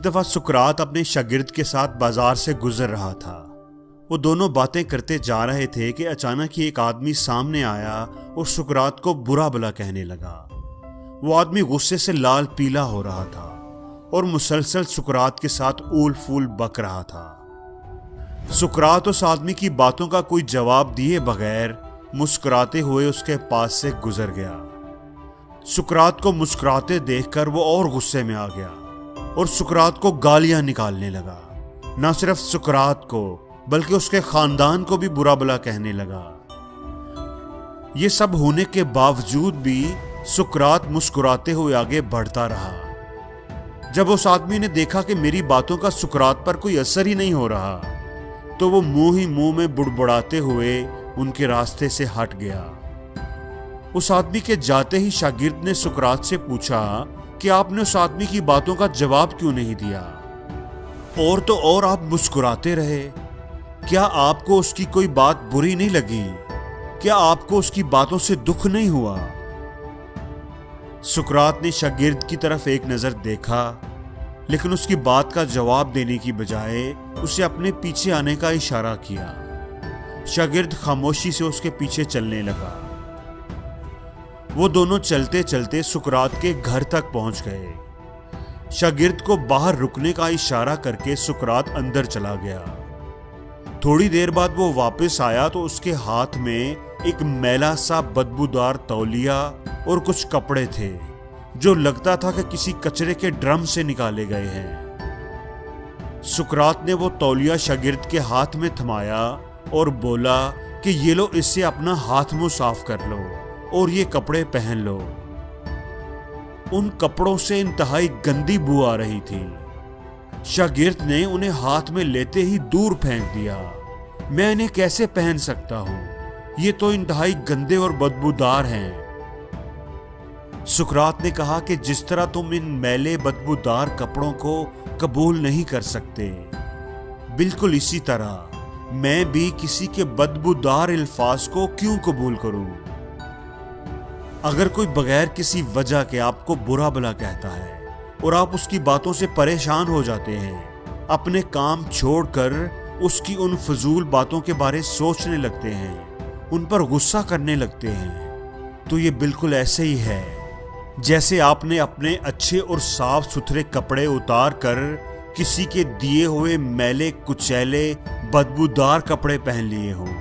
एक दफा सुकरात अपने शागिर्द के साथ बाजार से गुजर रहा था। वो दोनों बातें करते जा रहे थे कि अचानक ही एक आदमी सामने आया और सुकरात को बुरा भला कहने लगा। वो आदमी गुस्से से लाल पीला हो रहा था और मुसलसल सुकरात के साथ ऊल फूल बक रहा था। सुकरात उस आदमी की बातों का कोई जवाब दिए बगैर मुस्कुराते हुए उसके पास से गुजर गया। सुकरात को मुस्कुराते देखकर वो और गुस्से में आ गया और सुकरात को गालियां निकालने लगा। न सिर्फ सुकरात को बल्कि उसके खानदान को भी बुरा भला कहने लगा। ये सब होने के बावजूद भी सुकरात मुस्कुराते हुए आगे बढ़ता रहा। जब उस आदमी ने देखा कि मेरी बातों का सुकरात पर कोई असर ही नहीं हो रहा, तो वो मुंह ही मुंह में बुड़बुड़ाते हुए उनके रास्ते से हट गया। उस आदमी के जाते ही शागिर्द ने सुकरात से पूछा कि आपने उस आदमी की बातों का जवाब क्यों नहीं दिया? और तो और आप मुस्कुराते रहे। क्या आपको उसकी कोई बात बुरी नहीं लगी? क्या आपको उसकी बातों से दुख नहीं हुआ? सुकरात ने शागिर्द की तरफ एक नजर देखा, लेकिन उसकी बात का जवाब देने की बजाय उसे अपने पीछे आने का इशारा किया। शागिर्द खामोशी से उसके पीछे चलने लगा। वो दोनों चलते चलते सुकरात के घर तक पहुंच गए। शागिर्द को बाहर रुकने का इशारा करके सुकरात अंदर चला गया। थोड़ी देर बाद वो वापस आया तो उसके हाथ में एक मैला सा बदबूदार तौलिया और कुछ कपड़े थे जो लगता था कि किसी कचरे के ड्रम से निकाले गए हैं। सुकरात ने वो तौलिया शागिर्द के हाथ में थमाया और बोला कि ये लो, इससे अपना हाथ मुंह साफ कर लो और ये कपड़े पहन लो। उन कपड़ों से इंतहाई गंदी बू आ रही थी। शागिर्द ने उन्हें हाथ में लेते ही दूर फेंक दिया। मैं इन्हें कैसे पहन सकता हूं? ये तो इंतहाई गंदे और बदबूदार हैं। सुकरात ने कहा कि जिस तरह तुम इन मैले बदबूदार कपड़ों को कबूल नहीं कर सकते, बिल्कुल इसी तरह मैं भी किसी के बदबूदार अल्फाज को क्यों कबूल करूं? अगर कोई बगैर किसी वजह के आपको बुरा भला कहता है और आप उसकी बातों से परेशान हो जाते हैं, अपने काम छोड़कर उसकी उन फजूल बातों के बारे सोचने लगते हैं, उन पर गुस्सा करने लगते हैं, तो ये बिल्कुल ऐसे ही है जैसे आपने अपने अच्छे और साफ सुथरे कपड़े उतार कर किसी के दिए हुए मैले कुचैले बदबूदार कपड़े पहन लिए हों।